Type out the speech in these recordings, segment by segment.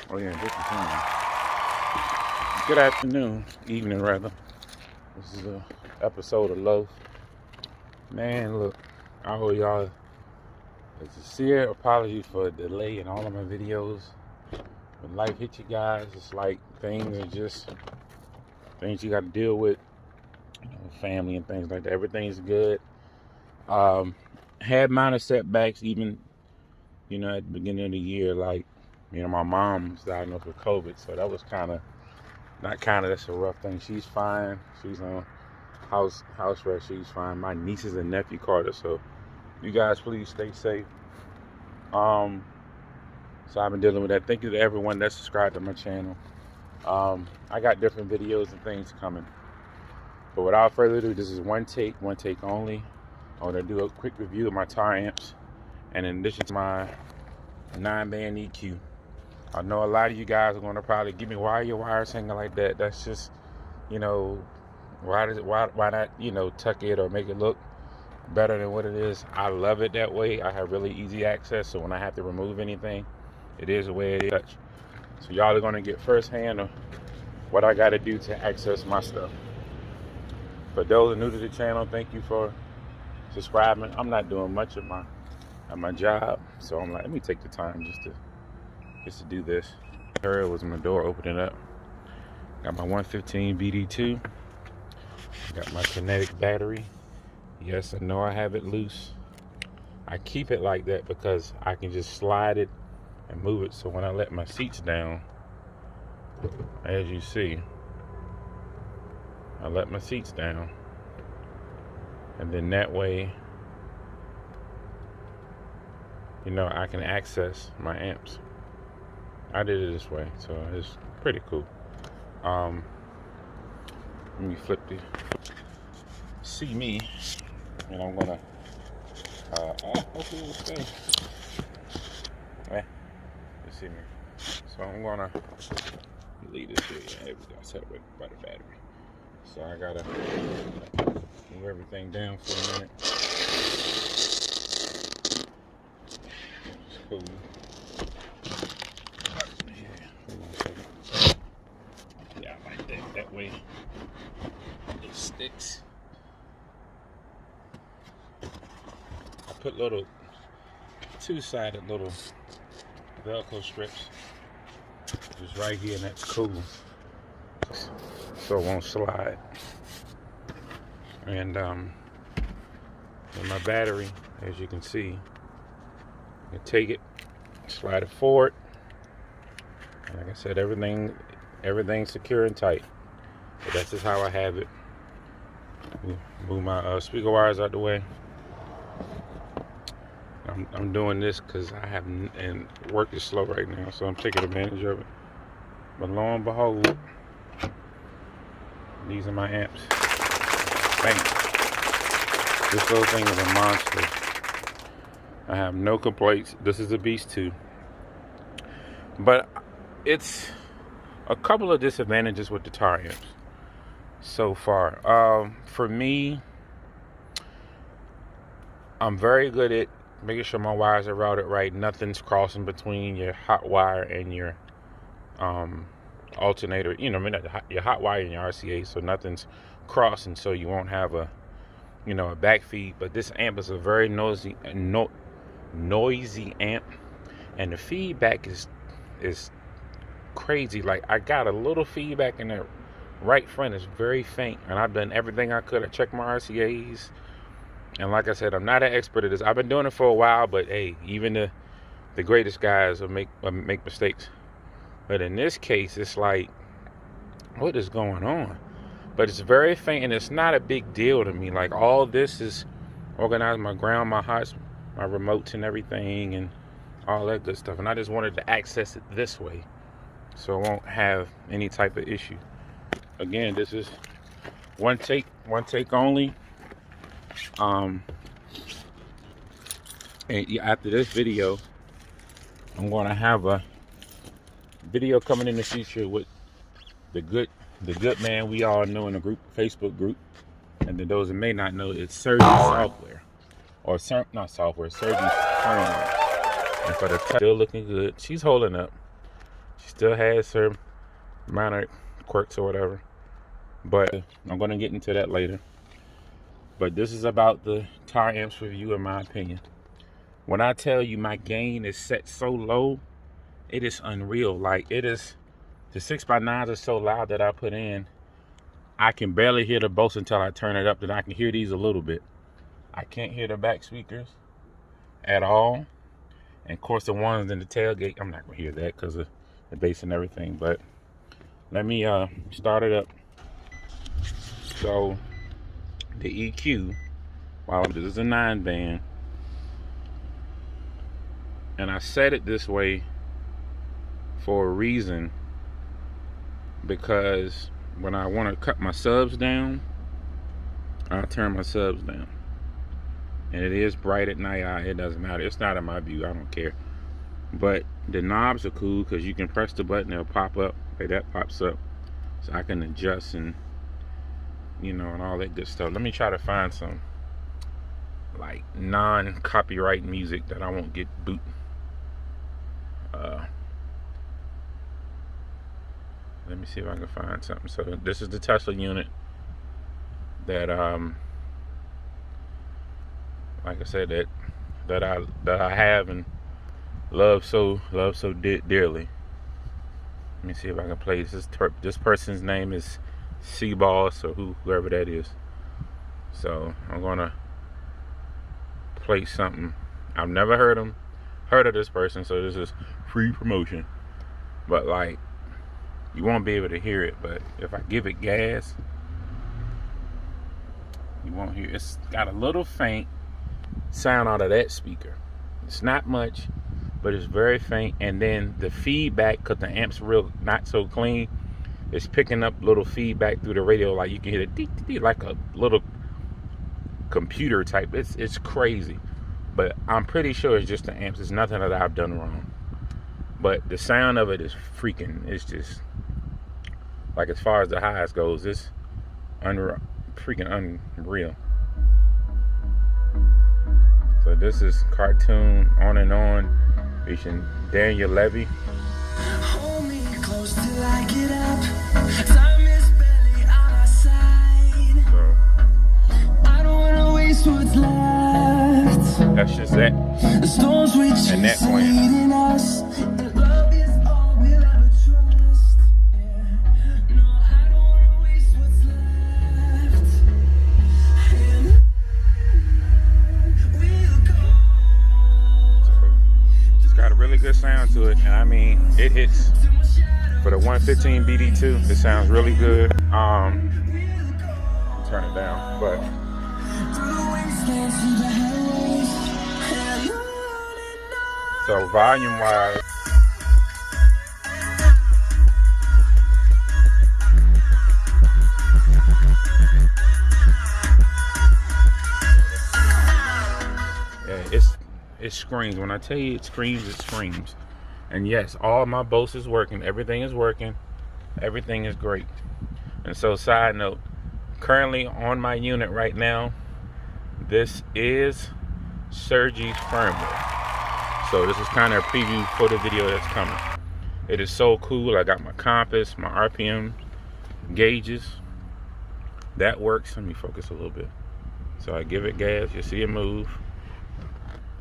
Oh yeah, this is good afternoon, evening rather. This is a episode of Loaf. Man, look, I owe y'all a sincere apology for the delay in all of my videos. When life hits you guys, it's like things are just things you got to deal with, family and things like that. Everything's good. Had minor setbacks even, at the beginning of the year, like, my mom was diagnosed with COVID, so that was that's a rough thing. She's fine. She's on house arrest. She's fine. My nieces and nephew caught her, so you guys please stay safe. So I've been dealing with that. Thank you to everyone that subscribed to my channel. I got different videos and things coming. But without further ado, this is one take only. I want to do a quick review of my Taramps, and in addition to my 9-band EQ. I know a lot of you guys are going to probably give me, why are your wires hanging like that? That's just, why not, tuck it or make it look better than what it is. I love it that way. I have really easy access, so when I have to remove anything, it is the way it is. So y'all are going to get firsthand of what I got to do to access my stuff. For those who are new to the channel, thank you for subscribing. I'm not doing much at my job, so I'm like, let me take the time just to do this. Here was my door opening up. Got my 115 BD2. Got my kinetic battery. Yes, I know I have it loose. I keep it like that because I can just slide it and move it. So when I let my seats down, as you see, I let my seats down, and then that way, I can access my amps. I did it this way, so it's pretty cool. Let me flip the see me, and I'm gonna hopefully it'll stay. You see me. So I'm gonna leave this here. Yeah, there we go. Set it by the battery. So I gotta move everything down for a minute. It's cool. Yeah, I like that. That way it sticks. I put little two-sided little Velcro strips just right here, and that's cool, so it won't slide. And with my battery, as you can see, you can take it, slide it forward, and like I said, everything's secure and tight. But that's just how I have it. Move my speaker wires out the way. I'm doing this because I have, and work is slow right now, so I'm taking advantage of it. But lo and behold, these are my amps. Bang. This little thing is a monster. I have no complaints. This is a beast too. But it's a couple of disadvantages with the Taramps so far. For me, I'm very good at making sure my wires are routed right. Nothing's crossing between your hot wire and your alternator. Your hot wire and your RCA, so nothing's crossing, so you won't have a backfeed. But this amp is a very noisy amp, and the feedback is crazy. Like, I got a little feedback in the right front. It's very faint, and I've done everything I could. I checked my RCAs. And like I said, I'm not an expert at this. I've been doing it for a while, but hey, even the greatest guys will make mistakes. But in this case, it's like, what is going on? But it's very faint, and it's not a big deal to me. Like, all this is organized, my ground, my hots, my remotes and everything, and all that good stuff. And I just wanted to access it this way, so I won't have any type of issue. Again, this is one take only. And after this video, I'm going to have a video coming in the future with the good man we all know in the Facebook group. And then those that may not know, it's Surgeon Software, or not software, Surgeon firmware. And for the still looking good, she's holding up. She still has her minor quirks or whatever, but I'm going to get into that later. But this is about the Taramps review, in my opinion. When I tell you my gain is set so low, it is unreal. Like, it is, the 6x9s are so loud that I put in, I can barely hear the Bose until I turn it up. Then I can hear these a little bit. I can't hear the back speakers at all. And of course the ones in the tailgate, I'm not gonna hear that because of the bass and everything. But let me start it up. So the EQ, wow, this is a 9-band, and I set it this way for a reason, because when I want to cut my subs down, I'll turn my subs down. And it is bright at night. It doesn't matter. It's not in my view. I don't care. But the knobs are cool because you can press the button, it'll pop up. Hey, that pops up. So I can adjust and, you know, and all that good stuff. Let me try to find some like non-copyright music that I won't get boot. Let me see if I can find something. So this is the Tesla unit that like I said, that I have and love so dearly. Let me see if I can play this person's name is C-Boss, or whoever that is. So I'm gonna play something. I've never heard of this person, so this is free promotion. But like, you won't be able to hear it, but if I give it gas, you won't hear it. It's got a little faint sound out of that speaker. It's not much, but it's very faint. And then the feedback, because the amp's real not so clean, it's picking up little feedback through the radio, like you can hear it like a little computer type. It's crazy, but I'm pretty sure it's just the amps. It's nothing that I've done wrong, but the sound of it is freaking, it's just like, as far as the highs goes, it's freaking unreal. So this is Cartoon On and On featuring Daniel Levy. Hold me close till I get up. Time is barely on our side. So I don't wanna waste what's left. that's just that. The storms we chase And that are plan. leading us. And love is all we'll ever trust. Yeah. No, I don't wanna waste what's left. And we'll go. It's got a really good sound to it, and I mean, it hits for the 115 BD2. It sounds really good. Turn it down, but Through the wastelands, through the highways, and on. so volume wise, yeah, it screams. When I tell you it screams, it screams. And yes, all my Bose is working. Everything is working. Everything is great. And so, side note, currently on my unit right now, this is Sergi's firmware. So this is kind of a preview for the video that's coming. It is so cool. I got my compass, my RPM gauges. That works. Let me focus a little bit. So I give it gas. You see it move.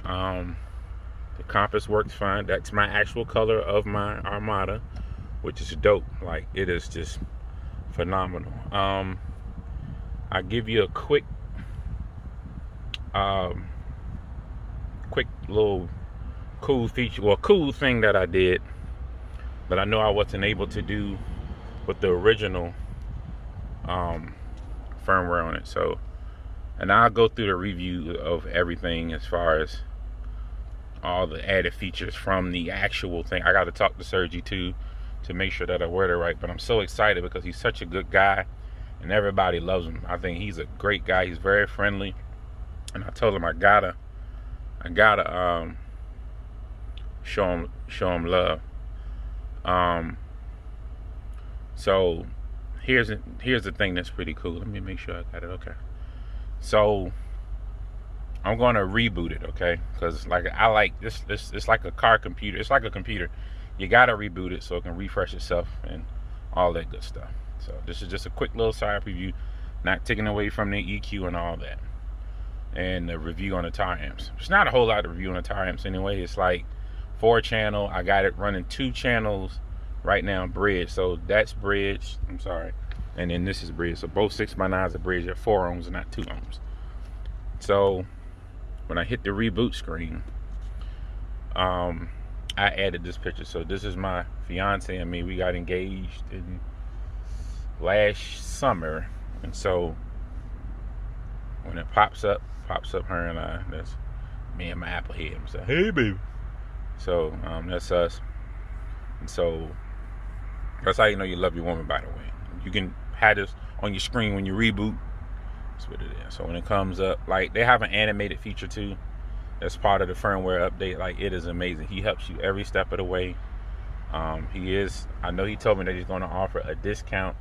The compass works fine. That's my actual color of my Armada, which is dope. Like, it is just phenomenal. I give you a quick little cool feature, or cool thing that I did that I know I wasn't able to do with the original firmware on it. So, and I'll go through the review of everything as far as all the added features from the actual thing. I got to talk to Sergi too to make sure that I word it right, but I'm so excited because he's such a good guy and everybody loves him. I think he's a great guy. He's very friendly, and I told him I gotta show him love. So here's the thing that's pretty cool. Let me make sure I got it. Okay, so I'm gonna reboot it, okay? Because like I like this. It's like a car computer. It's like a computer. you gotta reboot it so it can refresh itself and all that good stuff. So this is just a quick little side preview, not taking away from the EQ and all that. And the review on the Taramps. It's not a whole lot of review on the Taramps anyway. It's like 4-channel. I got it running 2 channels right now, bridge. So that's bridge. I'm sorry. And then this is bridge. So both 6x9s are bridge at 4 ohms and not 2 ohms. So when I hit the reboot screen, I added this picture. So this is my fiance and me. We got engaged in last summer, and so when it pops up her and I. That's me and my Apple head. I'm saying, hey baby. So that's us. And so that's how you know you love your woman, by the way. You can have this on your screen when you reboot. That's what it is. So when it comes up, like, they have an animated feature too. That's part of the firmware update. Like, it is amazing. He helps you every step of the way. I know he told me that he's going to offer a discount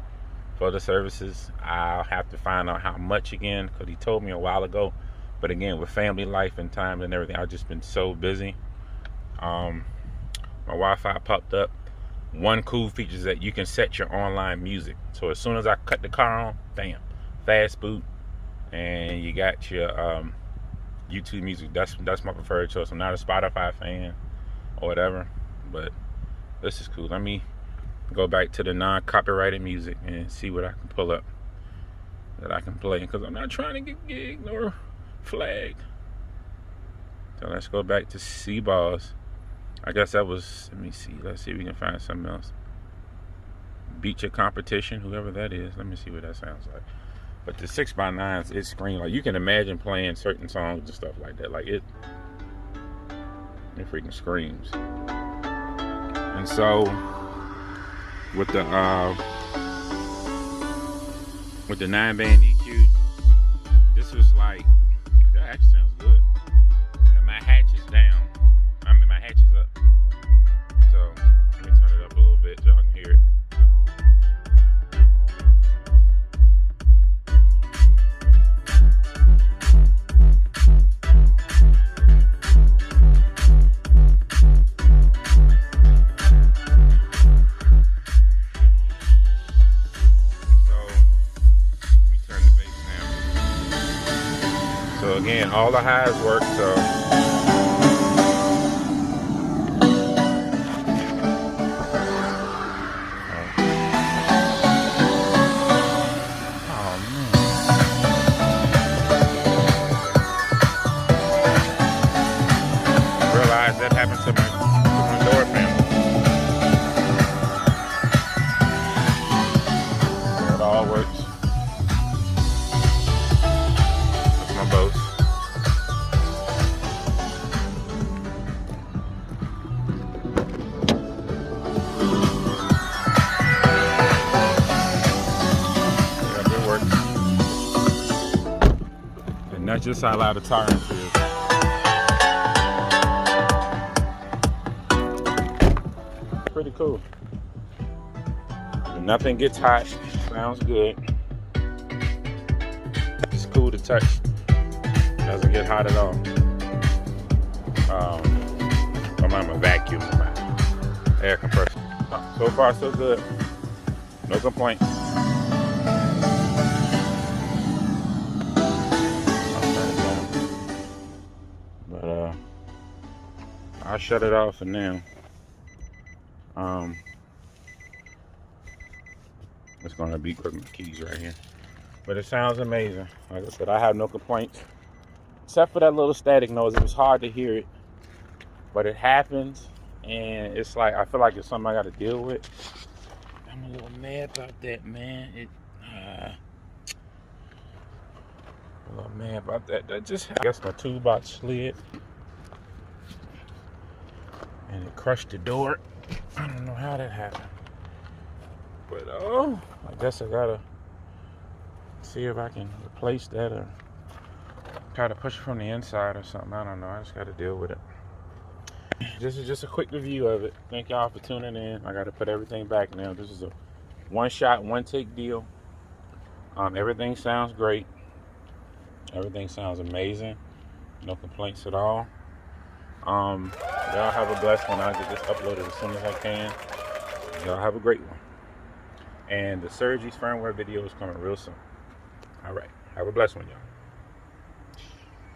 for the services. I'll have to find out how much again, because he told me a while ago. But again, with family life and time and everything, I've just been so busy. My Wi-Fi popped up. One cool feature is that you can set your online music. So as soon as I cut the car on, bam, fast boot, and you got your YouTube music. That's my preferred choice. I'm not a Spotify fan or whatever, but this is cool. Let me go back to the non-copyrighted music and see what I can pull up that I can play, because I'm not trying to get gigged or flagged. So let's go back to C-Balls. I guess that was, let me see. Let's see if we can find something else. Beat Your Competition, whoever that is. Let me see what that sounds like. But the 6x9s, it screams like, you can imagine playing certain songs and stuff like that. Like, it freaking screams. And so with the 9-band EQ, this was like, that actually sounds good. And my hatch is down. My hatch is up. So let me turn it up a little bit so y'all can hear it. So again, all the highs work, so that happened to my door panel. So it all works. That's my Bose. Yeah, it works. And that's just how loud the Taramps is. Pretty cool. Nothing gets hot. Sounds good. It's cool to touch. Doesn't get hot at all. I'm a vacuum in my air compressor. So far, so good. No complaints. But I'll shut it off for now. It's gonna be quick, my keys right here. But it sounds amazing. Like I said, I have no complaints. Except for that little static noise. It was hard to hear it. But it happens, and it's like, I feel like it's something I gotta deal with. I'm a little mad about that, man. A little mad about that. That just, I guess my toolbox slid. And it crushed the door. I don't know how that happened. But I guess I gotta see if I can replace that or try to push it from the inside or something. I don't know. I just gotta deal with it. This is just a quick review of it. Thank y'all for tuning in. I gotta put everything back now. This is a one-shot, one-take deal. Everything sounds great. Everything sounds amazing. No complaints at all. Y'all have a blessed one. I'll get this uploaded as soon as I can. Y'all have a great one. And the Surgery's firmware video is coming real soon. All right. Have a blessed one, y'all.